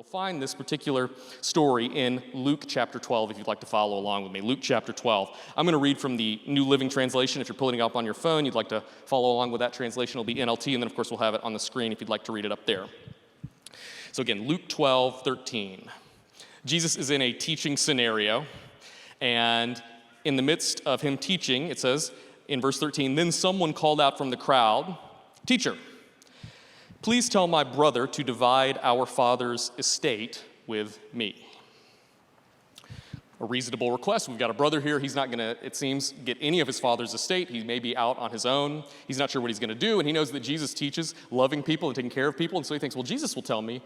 You'll find this particular story in Luke chapter 12 if you'd like to follow along with me. Luke chapter 12. I'm going to read from the New Living Translation. If you're pulling it up on your phone, you'd like to follow along with that translation, it'll be NLT, and then of course we'll have it on the screen if you'd like to read it up there. So again, Luke 12:13. Jesus is in a teaching scenario, and in the midst of him teaching, it says in verse 13, then someone called out from the crowd, "Teacher, please tell my brother to divide our father's estate with me." A reasonable request. We've got a brother here. He's not going to, it seems, get any of his father's estate. He may be out on his own. He's not sure what he's going to do, and he knows that Jesus teaches loving people and taking care of people, and so he thinks, well, Jesus will tell me,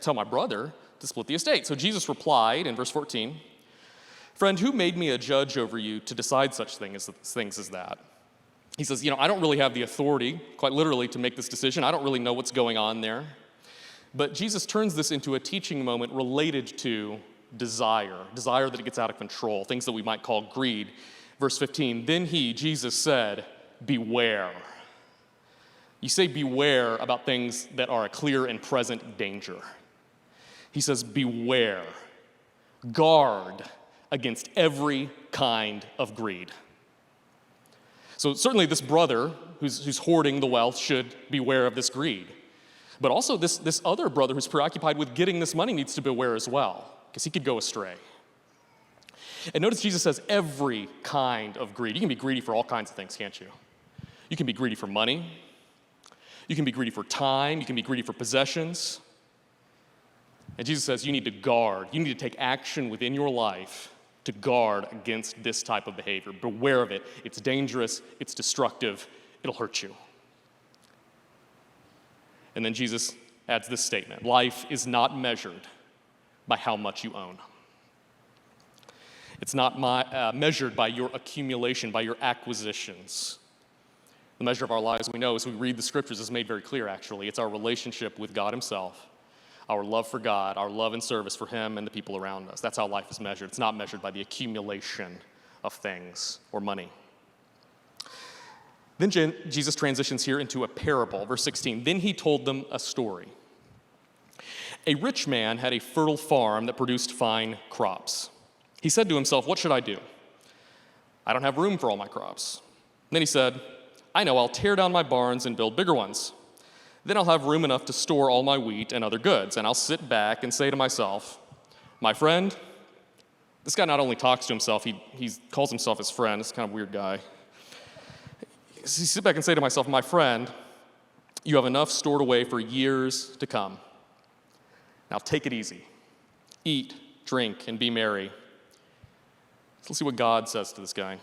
tell my brother to split the estate. So Jesus replied in verse 14, "Friend, who made me a judge over you to decide such things as that?" He says, I don't really have the authority, quite literally, to make this decision. I don't really know what's going on there. But Jesus turns this into a teaching moment related to desire that it gets out of control, things that we might call greed. Verse 15, then he, Jesus, said, "Beware." You say beware about things that are a clear and present danger. He says, beware, guard against every kind of greed. So certainly this brother who's hoarding the wealth should beware of this greed. But also this other brother who's preoccupied with getting this money needs to beware as well, because he could go astray. And notice Jesus says every kind of greed. You can be greedy for all kinds of things, can't you? You can be greedy for money. You can be greedy for time. You can be greedy for possessions. And Jesus says you need to guard. You need to take action within your life to guard against this type of behavior. Beware of it. It's dangerous. It's destructive. It'll hurt you. And then Jesus adds this statement: life is not measured by how much you own. It's not measured by your accumulation, by your acquisitions. The measure of our lives, we know as we read the scriptures, is made very clear, actually. It's our relationship with God himself, our love for God, our love and service for him and the people around us. That's how life is measured. It's not measured by the accumulation of things or money. Then Jesus transitions here into a parable. Verse 16, then he told them a story. A rich man had a fertile farm that produced fine crops. He said to himself, "What should I do? I don't have room for all my crops." And then he said, "I know, I'll tear down my barns and build bigger ones. Then I'll have room enough to store all my wheat and other goods, and I'll sit back and say to myself, my friend," this guy not only talks to himself, he calls himself his friend. This is kind of a weird guy. "I sit back and say to myself, my friend, you have enough stored away for years to come. Now take it easy. Eat, drink, and be merry." So let's see what God says to this guy.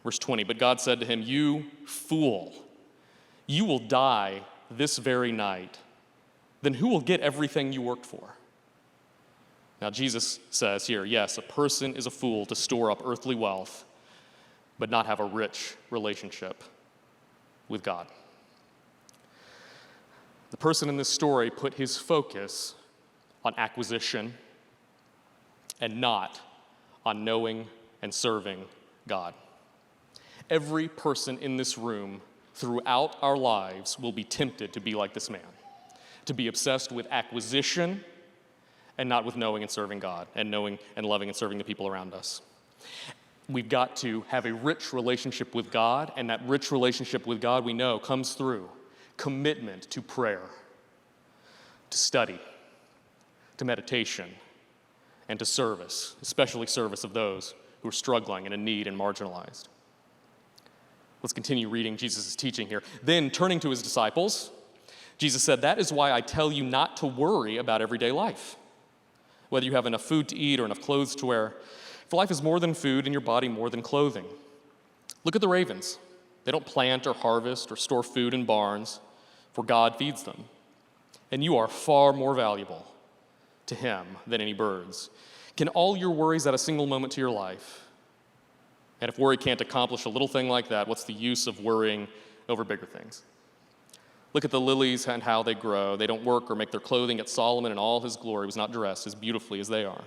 Verse 20, but God said to him, "You fool, you will die this very night. Then who will get everything you worked for?" Now Jesus says here, yes, a person is a fool to store up earthly wealth, but not have a rich relationship with God. The person in this story put his focus on acquisition and not on knowing and serving God. Every person in this room throughout our lives will be tempted to be like this man, to be obsessed with acquisition and not with knowing and serving God, and knowing and loving and serving the people around us. We've got to have a rich relationship with God, and that rich relationship with God, we know, comes through commitment to prayer, to study, to meditation, and to service, especially service of those who are struggling and in need and marginalized. Let's continue reading Jesus' teaching here. Then, turning to his disciples, Jesus said, "That is why I tell you not to worry about everyday life, whether you have enough food to eat or enough clothes to wear. For life is more than food and your body more than clothing. Look at the ravens. They don't plant or harvest or store food in barns, for God feeds them. And you are far more valuable to him than any birds. Can all your worries add a single moment to your life? And if worry can't accomplish a little thing like that, what's the use of worrying over bigger things? Look at the lilies and how they grow. They don't work or make their clothing, yet Solomon in all his glory was not dressed as beautifully as they are.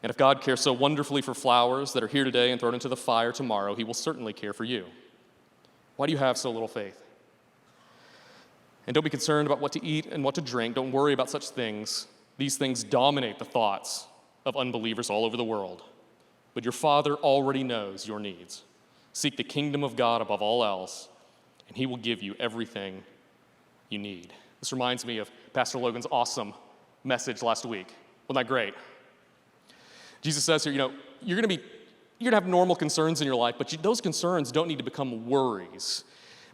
And if God cares so wonderfully for flowers that are here today and thrown into the fire tomorrow, he will certainly care for you. Why do you have so little faith? And don't be concerned about what to eat and what to drink. Don't worry about such things, These things dominate the thoughts of unbelievers all over the world. But your Father already knows your needs. Seek the kingdom of God above all else, and he will give you everything you need. This reminds me of Pastor Logan's awesome message last week. Wasn't that great? Jesus says here, you're going to have normal concerns in your life, but those concerns don't need to become worries.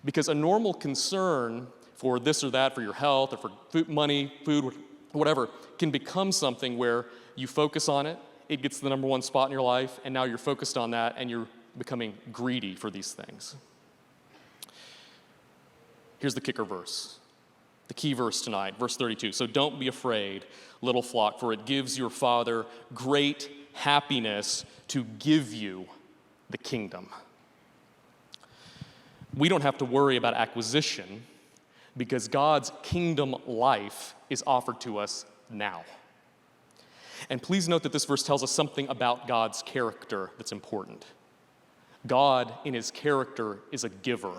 Because a normal concern for this or that, for your health, or for money, food, whatever, can become something where you focus on it, it gets the number one spot in your life, and now you're focused on that, and you're becoming greedy for these things. Here's the kicker verse, the key verse tonight, verse 32. So don't be afraid, little flock, for it gives your Father great happiness to give you the kingdom. We don't have to worry about acquisition because God's kingdom life is offered to us now. And please note that this verse tells us something about God's character that's important. God, in his character, is a giver.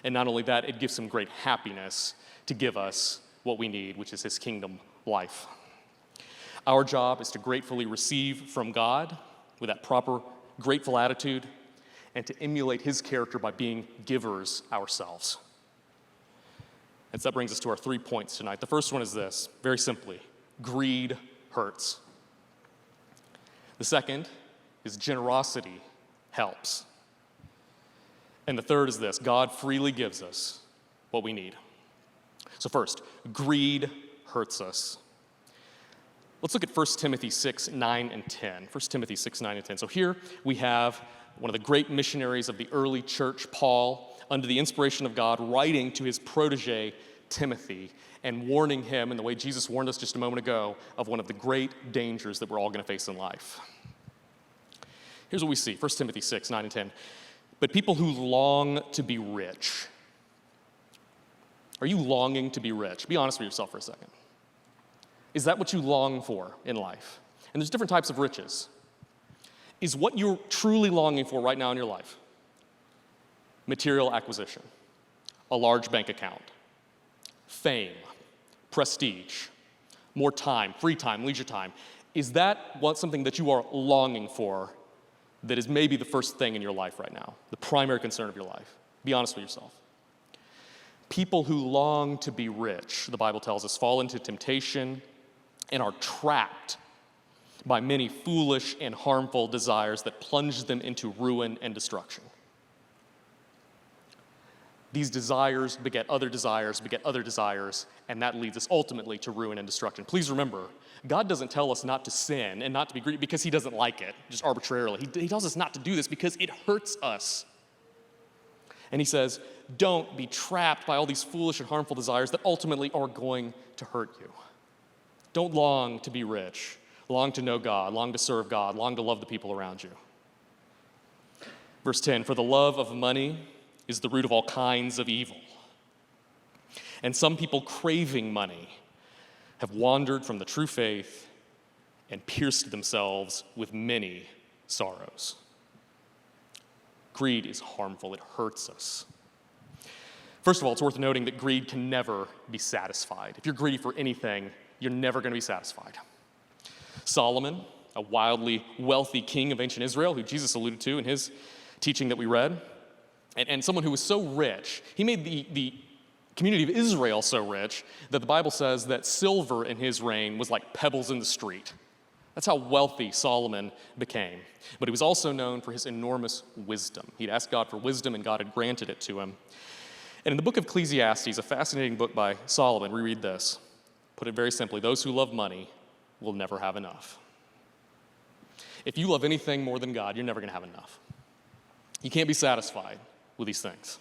And not only that, it gives him great happiness to give us what we need, which is his kingdom life. Our job is to gratefully receive from God with that proper, grateful attitude and to emulate his character by being givers ourselves. And so that brings us to our 3 points tonight. The first one is this, very simply, greed hurts. The second is generosity helps. And the third is this, God freely gives us what we need. So first, greed hurts us. Let's look at 1 Timothy 6, 9, and 10. 1 Timothy 6, 9, and 10. So here we have one of the great missionaries of the early church, Paul, under the inspiration of God, writing to his protege, Timothy, and warning him, in the way Jesus warned us just a moment ago, of one of the great dangers that we're all going to face in life. Here's what we see, 1 Timothy 6, 9, and 10. But people who long to be rich. Are you longing to be rich? Be honest with yourself for a second. Is that what you long for in life? And there's different types of riches. Is what you're truly longing for right now in your life material acquisition, a large bank account, fame, prestige, more time, free time, leisure time? Is that something that you are longing for that is maybe the first thing in your life right now, the primary concern of your life? Be honest with yourself. People who long to be rich, the Bible tells us, fall into temptation and are trapped by many foolish and harmful desires that plunge them into ruin and destruction. These desires beget other desires, and that leads us ultimately to ruin and destruction. Please remember, God doesn't tell us not to sin and not to be greedy because he doesn't like it, just arbitrarily. He tells us not to do this because it hurts us. And he says, don't be trapped by all these foolish and harmful desires that ultimately are going to hurt you. Don't long to be rich. Long to know God, long to serve God, long to love the people around you. Verse 10, for the love of money is the root of all kinds of evil. And some people craving money have wandered from the true faith and pierced themselves with many sorrows. Greed is harmful, it hurts us. First of all, it's worth noting that greed can never be satisfied. If you're greedy for anything, you're never going to be satisfied. Solomon, a wildly wealthy king of ancient Israel, who Jesus alluded to in his teaching that we read, and someone who was so rich, he made the community of Israel so rich that the Bible says that silver in his reign was like pebbles in the street. That's how wealthy Solomon became. But he was also known for his enormous wisdom. He'd asked God for wisdom, and God had granted it to him. And in the book of Ecclesiastes, a fascinating book by Solomon, we read this. Put it very simply, those who love money will never have enough. If you love anything more than God, you're never going to have enough. You can't be satisfied with these things.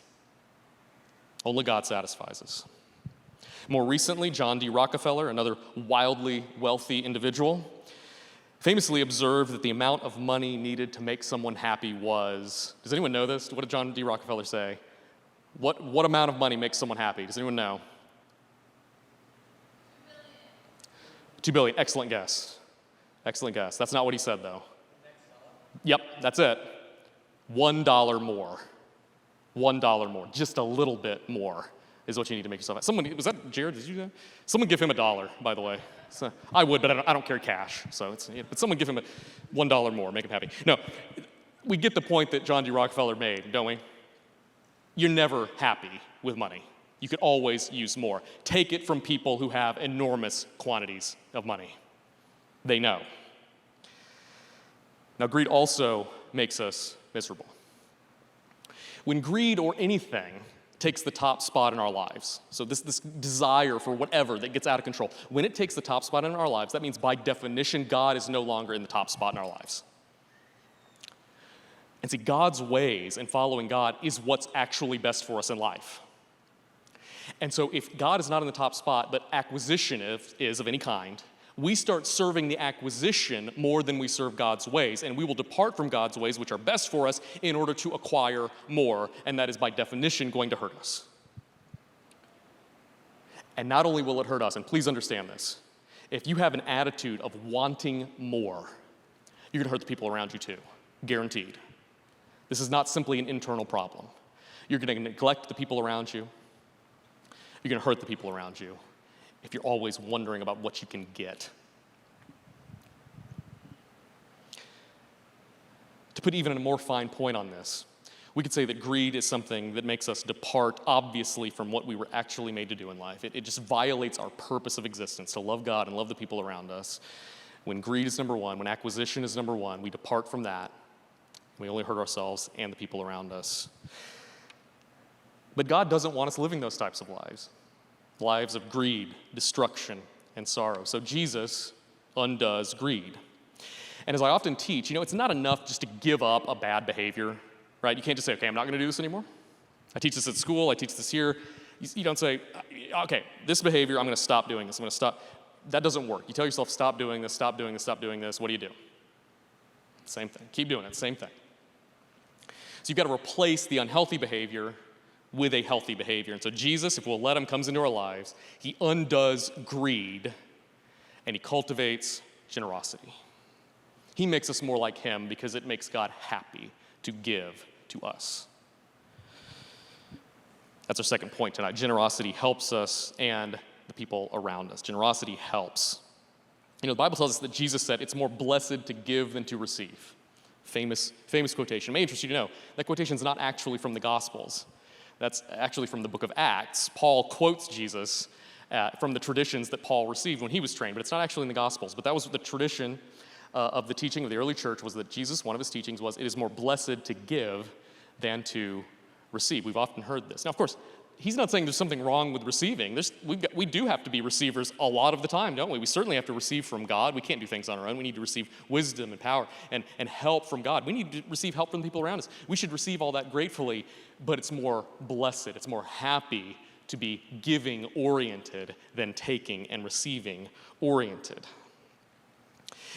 Only God satisfies us. More recently, John D. Rockefeller, another wildly wealthy individual, famously observed that the amount of money needed to make someone happy was, does anyone know this? What did John D. Rockefeller say? What amount of money makes someone happy? Does anyone know? $2 billion. Excellent guess. Excellent guess. That's not what he said, though. Yep, that's it. $1 more. $1 more. Just a little bit more is what you need to make yourself happy. Someone, was that Jared? Did you do that? Someone give him $1, by the way. So, I would, but I don't carry cash. So but someone give him $1 more, make him happy. No, we get the point that John D. Rockefeller made, don't we? You're never happy with money. You could always use more. Take it from people who have enormous quantities of money. They know. Now, greed also makes us miserable. When greed or anything takes the top spot in our lives, so this desire for whatever that gets out of control, when it takes the top spot in our lives, that means by definition, God is no longer in the top spot in our lives. And see, God's ways and following God is what's actually best for us in life. And so if God is not in the top spot, but acquisition is of any kind, we start serving the acquisition more than we serve God's ways, and we will depart from God's ways, which are best for us, in order to acquire more, and that is by definition going to hurt us. And not only will it hurt us, and please understand this, if you have an attitude of wanting more, you're gonna hurt the people around you too, guaranteed. This is not simply an internal problem. You're gonna neglect the people around you. You're gonna hurt the people around you if you're always wondering about what you can get. To put even a more fine point on this, we could say that greed is something that makes us depart, obviously, from what we were actually made to do in life. It just violates our purpose of existence, to love God and love the people around us. When greed is number one, when acquisition is number one, we depart from that. We only hurt ourselves and the people around us. But God doesn't want us living those types of lives of greed, destruction, and sorrow. So Jesus undoes greed. And as I often teach, it's not enough just to give up a bad behavior, right? You can't just say, okay, I'm not going to do this anymore. I teach this at school, I teach this here. You don't say, okay, this behavior, I'm going to stop doing this, I'm going to stop. That doesn't work. You tell yourself, stop doing this, stop doing this, stop doing this. What do? Same thing. Keep doing it, same thing. So you've got to replace the unhealthy behavior with a healthy behavior. And so Jesus, if we'll let him, comes into our lives. He undoes greed, and he cultivates generosity. He makes us more like him because it makes God happy to give to us. That's our second point tonight. Generosity helps us and the people around us. Generosity helps. The Bible tells us that Jesus said, it's more blessed to give than to receive. Famous quotation. It may interest you to know, that quotation is not actually from the Gospels. That's actually from the book of Acts. Paul quotes Jesus from the traditions that Paul received when he was trained, but it's not actually in the Gospels. But that was the tradition of the teaching of the early church, was that Jesus, one of his teachings was, it is more blessed to give than to receive. We've often heard this. Now, of course, he's not saying there's something wrong with receiving. We do have to be receivers a lot of the time, don't we? We certainly have to receive from God. We can't do things on our own. We need to receive wisdom and power and help from God. We need to receive help from the people around us. We should receive all that gratefully, but it's more blessed. It's more happy to be giving-oriented than taking and receiving-oriented.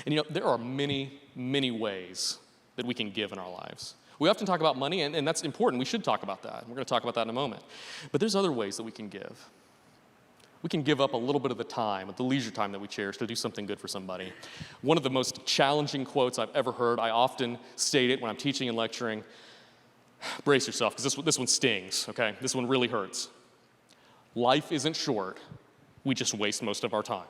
And there are many, many ways that we can give in our lives. We often talk about money, and that's important. We should talk about that. We're going to talk about that in a moment. But there's other ways that we can give. We can give up a little bit of the time, the leisure time that we cherish, to do something good for somebody. One of the most challenging quotes I've ever heard, I often state it when I'm teaching and lecturing. Brace yourself, because this one stings, okay? This one really hurts. Life isn't short. We just waste most of our time.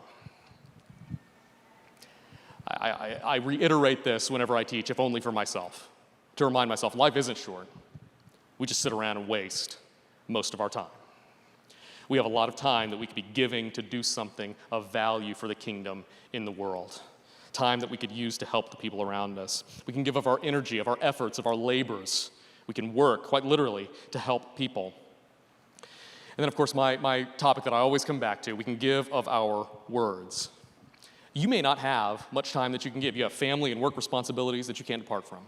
I reiterate this whenever I teach, if only for myself, to remind myself, life isn't short. We just sit around and waste most of our time. We have a lot of time that we could be giving to do something of value for the kingdom in the world. Time that we could use to help the people around us. We can give of our energy, of our efforts, of our labors. We can work, quite literally, to help people. And then, of course, my topic that I always come back to, we can give of our words. You may not have much time that you can give. You have family and work responsibilities that you can't depart from.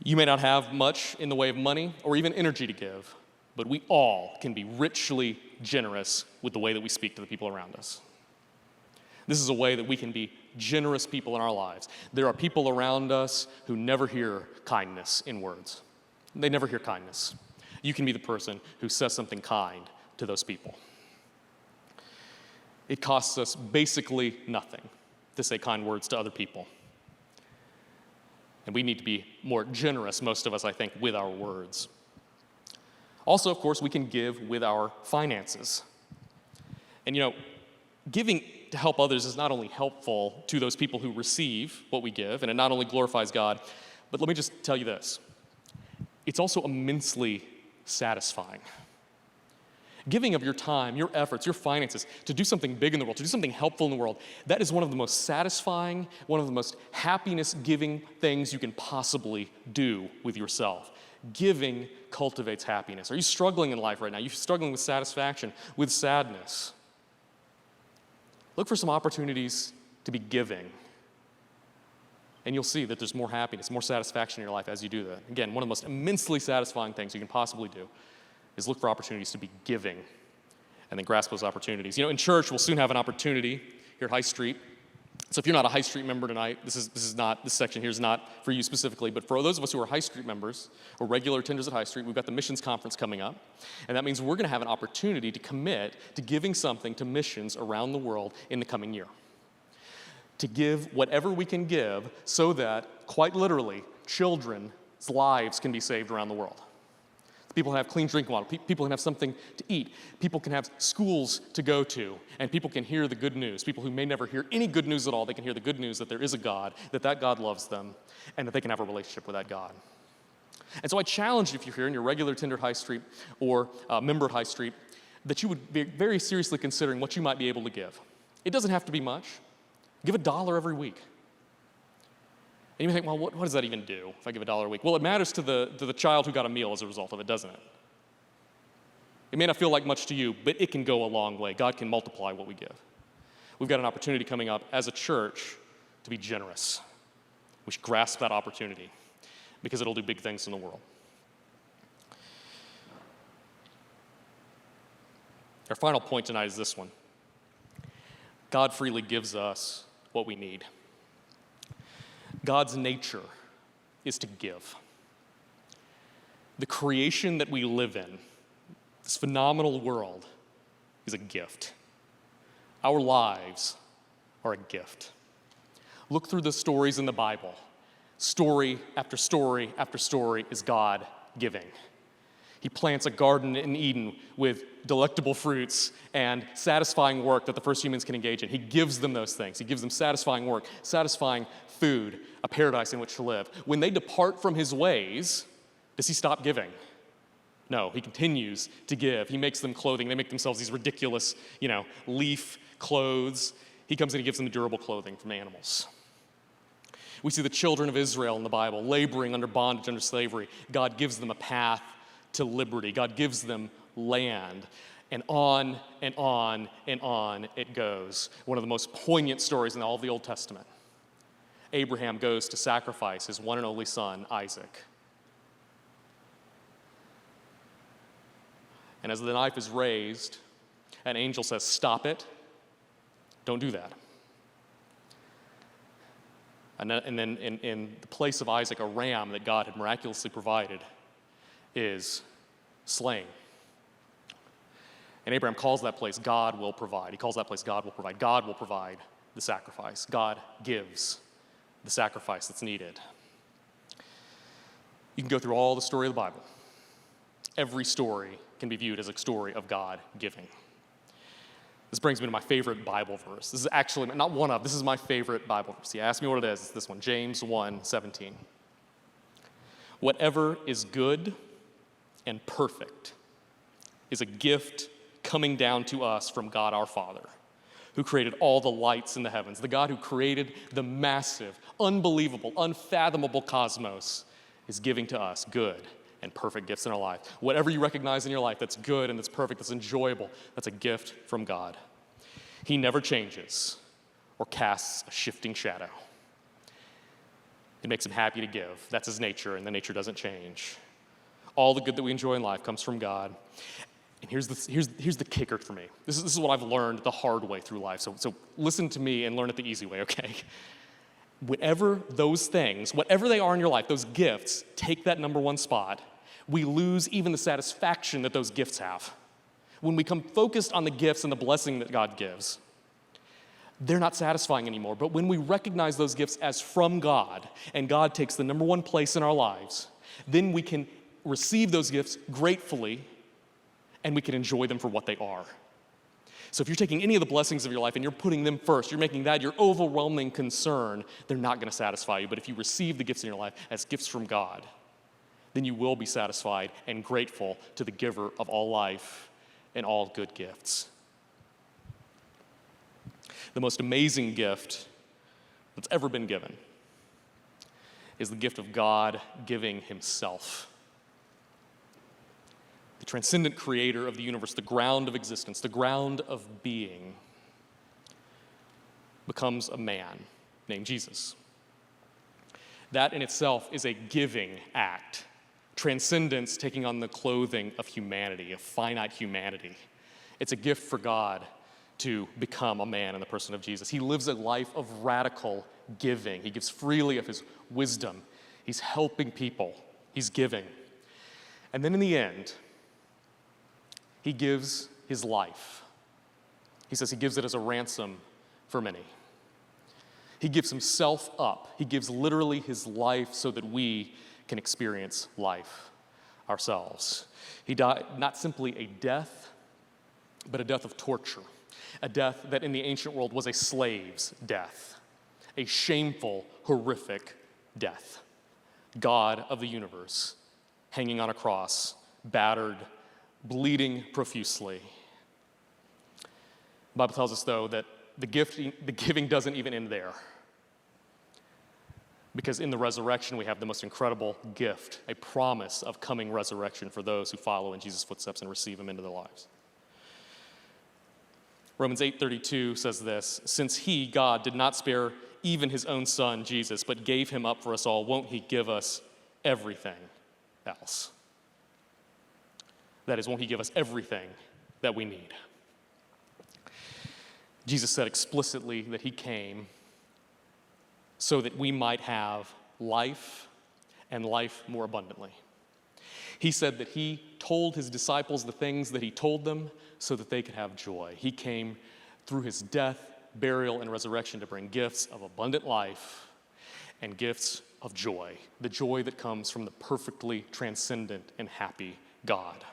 You may not have much in the way of money or even energy to give, but we all can be richly generous with the way that we speak to the people around us. This is a way that we can be generous people in our lives. There are people around us who never hear kindness in words. They never hear kindness. You can be the person who says something kind to those people. It costs us basically nothing to say kind words to other people. And we need to be more generous, most of us, I think, with our words. Also, of course, we can give with our finances. And giving to help others is not only helpful to those people who receive what we give, and it not only glorifies God, but let me just tell you this. It's also immensely satisfying. Giving of your time, your efforts, your finances to do something big in the world, to do something helpful in the world, that is one of the most satisfying, one of the most happiness-giving things you can possibly do with yourself. Giving cultivates happiness. Are you struggling in life right now? Are you struggling with satisfaction, with sadness? Look for some opportunities to be giving. And you'll see that there's more happiness, more satisfaction in your life as you do that. Again, one of the most immensely satisfying things you can possibly do is look for opportunities to be giving and then grasp those opportunities. In church, we'll soon have an opportunity here at High Street. So if you're not a High Street member tonight, this section here is not for you specifically, but for those of us who are High Street members or regular attenders at High Street, we've got the missions conference coming up. And that means we're going to have an opportunity to commit to giving something to missions around the world in the coming year. To give whatever we can give so that, quite literally, children's lives can be saved around the world. People can have clean drinking water. People can have something to eat. People can have schools to go to. And people can hear the good news. People who may never hear any good news at all, they can hear the good news that there is a God, that God loves them, and that they can have a relationship with that God. And so I challenge you, if you're here and you're a regular attender at High Street or a member at High Street, that you would be very seriously considering what you might be able to give. It doesn't have to be much. Give $1 every week. And you may think, well, what does that even do if I give $1 a week? Well, it matters to the child who got a meal as a result of it, doesn't it? It may not feel like much to you, but it can go a long way. God can multiply what we give. We've got an opportunity coming up as a church to be generous. We should grasp that opportunity because it'll do big things in the world. Our final point tonight is this one. God freely gives us what we need. God's nature is to give. The creation that we live in, this phenomenal world, is a gift. Our lives are a gift. Look through the stories in the Bible. Story after story after story is God giving. He plants a garden in Eden with delectable fruits and satisfying work that the first humans can engage in. He gives them those things. He gives them satisfying work, satisfying food, a paradise in which to live. When they depart from his ways, does he stop giving? No, he continues to give. He makes them clothing. They make themselves these ridiculous, leaf clothes. He comes in and gives them the durable clothing from animals. We see the children of Israel in the Bible laboring under bondage, under slavery. God gives them a path to liberty. God gives them land. And on and on and on it goes. One of the most poignant stories in all of the Old Testament. Abraham goes to sacrifice his one and only son, Isaac. And as the knife is raised, an angel says, "Stop it. Don't do that." And then in the place of Isaac, a ram that God had miraculously provided is slain. And Abraham calls that place, God will provide. He calls that place, God will provide. God will provide the sacrifice. God gives the sacrifice that's needed. You can go through all the story of the Bible. Every story can be viewed as a story of God giving. This brings me to my favorite Bible verse. This is actually, this is my favorite Bible verse. You ask me what it is, it's this one, James 1:17. Whatever is good and perfect is a gift coming down to us from God our Father, who created all the lights in the heavens, the God who created the massive, unbelievable, unfathomable cosmos, is giving to us good and perfect gifts in our life. Whatever you recognize in your life that's good and that's perfect, that's enjoyable, that's a gift from God. He never changes or casts a shifting shadow. It makes him happy to give. That's his nature, and the nature doesn't change. All the good that we enjoy in life comes from God. And here's the kicker for me. This is what I've learned the hard way through life. So listen to me and learn it the easy way, okay? Whatever those things, whatever they are in your life, those gifts, take that number one spot, we lose even the satisfaction that those gifts have. When we come focused on the gifts and the blessing that God gives, they're not satisfying anymore. But when we recognize those gifts as from God, and God takes the number one place in our lives, then we can receive those gifts gratefully and we can enjoy them for what they are. So if you're taking any of the blessings of your life and you're putting them first, you're making that your overwhelming concern, they're not going to satisfy you. But if you receive the gifts in your life as gifts from God, then you will be satisfied and grateful to the giver of all life and all good gifts. The most amazing gift that's ever been given is the gift of God giving himself. The transcendent creator of the universe, the ground of existence, the ground of being, becomes a man named Jesus. That in itself is a giving act. Transcendence taking on the clothing of humanity, of finite humanity. It's a gift for God to become a man in the person of Jesus. He lives a life of radical giving. He gives freely of his wisdom. He's helping people. He's giving. And then in the end, he gives his life. He says he gives it as a ransom for many. He gives himself up. He gives literally his life so that we can experience life ourselves. He died not simply a death, but a death of torture, a death that in the ancient world was a slave's death, a shameful, horrific death. God of the universe hanging on a cross, battered, bleeding profusely. The Bible tells us, though, that the giving doesn't even end there. Because in the resurrection, we have the most incredible gift, a promise of coming resurrection for those who follow in Jesus' footsteps and receive him into their lives. Romans 8:32 says this, since he, God, did not spare even his own son, Jesus, but gave him up for us all, won't he give us everything else? That is, won't he give us everything that we need? Jesus said explicitly that he came so that we might have life and life more abundantly. He said that he told his disciples the things that he told them so that they could have joy. He came through his death, burial, and resurrection to bring gifts of abundant life and gifts of joy, the joy that comes from the perfectly transcendent and happy God.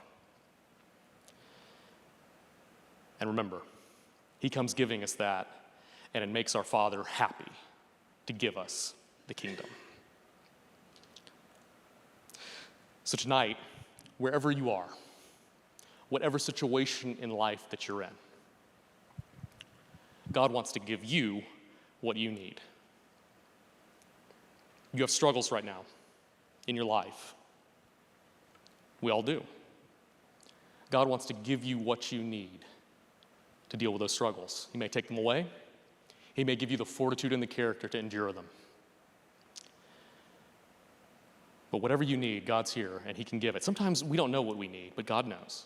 And remember, he comes giving us that, and it makes our Father happy to give us the kingdom. So tonight, wherever you are, whatever situation in life that you're in, God wants to give you what you need. You have struggles right now in your life. We all do. God wants to give you what you need to deal with those struggles. He may take them away. He may give you the fortitude and the character to endure them. But whatever you need, God's here, and he can give it. Sometimes we don't know what we need, but God knows.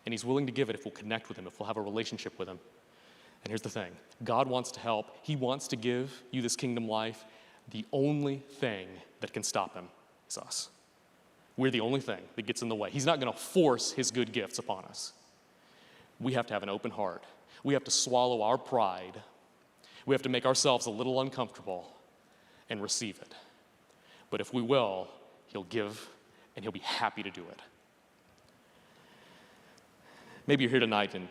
And he's willing to give it if we'll connect with him, if we'll have a relationship with him. And here's the thing. God wants to help. He wants to give you this kingdom life. The only thing that can stop him is us. We're the only thing that gets in the way. He's not going to force his good gifts upon us. We have to have an open heart. We have to swallow our pride. We have to make ourselves a little uncomfortable and receive it. But if we will, he'll give and he'll be happy to do it. Maybe you're here tonight and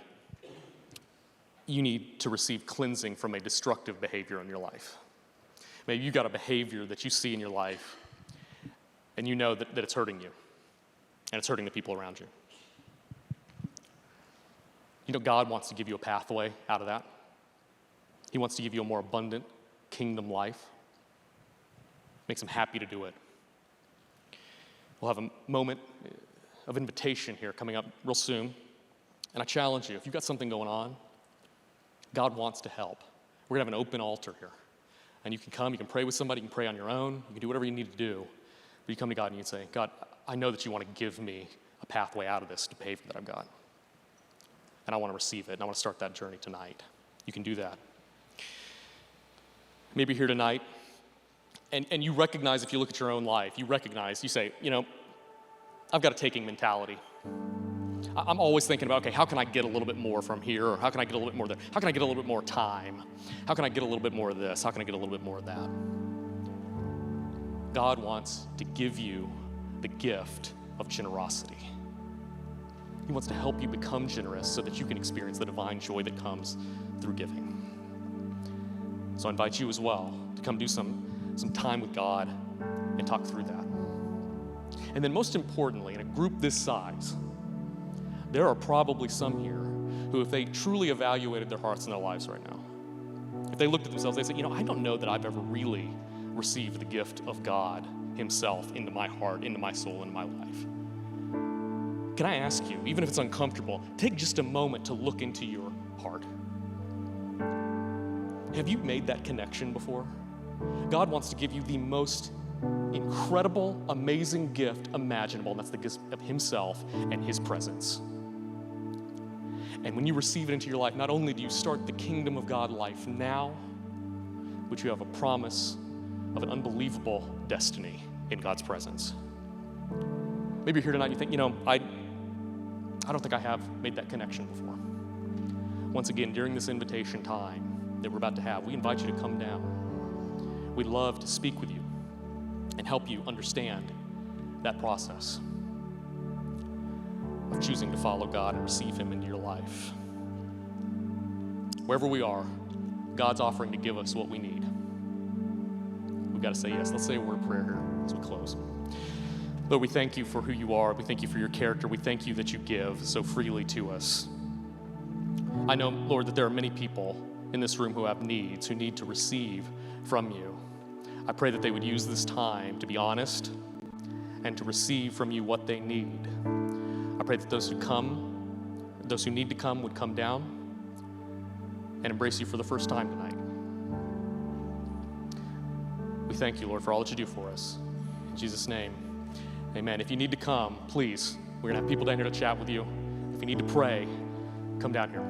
you need to receive cleansing from a destructive behavior in your life. Maybe you've got a behavior that you see in your life and you know that it's hurting you and it's hurting the people around you. You know, God wants to give you a pathway out of that. He wants to give you a more abundant kingdom life. Makes him happy to do it. We'll have a moment of invitation here coming up real soon. And I challenge you, if you've got something going on, God wants to help. We're going to have an open altar here. And you can come, you can pray with somebody, you can pray on your own, you can do whatever you need to do. But you come to God and you say, God, I know that you want to give me a pathway out of this behavior that I've got. And I want to receive it, and I want to start that journey tonight. You can do that. Maybe you're here tonight, and you recognize, if you look at your own life, you say, you know, I've got a taking mentality. I'm always thinking about, okay, how can I get a little bit more from here? Or how can I get a little bit more there? How can I get a little bit more time? How can I get a little bit more of this? How can I get a little bit more of that? God wants to give you the gift of generosity. He wants to help you become generous so that you can experience the divine joy that comes through giving. So I invite you as well to come do some time with God and talk through that. And then most importantly, in a group this size, there are probably some here who, if they truly evaluated their hearts and their lives right now, if they looked at themselves, they said, I don't know that I've ever really received the gift of God himself into my heart, into my soul, into my life. Can I ask you, even if it's uncomfortable, take just a moment to look into your heart. Have you made that connection before? God wants to give you the most incredible, amazing gift imaginable, and that's the gift of himself and his presence. And when you receive it into your life, not only do you start the kingdom of God life now, but you have a promise of an unbelievable destiny in God's presence. Maybe you're here tonight and you think, I don't think I have made that connection before. Once again, during this invitation time that we're about to have, we invite you to come down. We'd love to speak with you and help you understand that process of choosing to follow God and receive him into your life. Wherever we are, God's offering to give us what we need. We've got to say yes. Let's say a word of prayer here as we close. Lord, we thank you for who you are. We thank you for your character. We thank you that you give so freely to us. I know, Lord, that there are many people in this room who have needs, who need to receive from you. I pray that they would use this time to be honest and to receive from you what they need. I pray that those who need to come would come down and embrace you for the first time tonight. We thank you, Lord, for all that you do for us. In Jesus' name, amen. If you need to come, please, we're going to have people down here to chat with you. If you need to pray, come down here.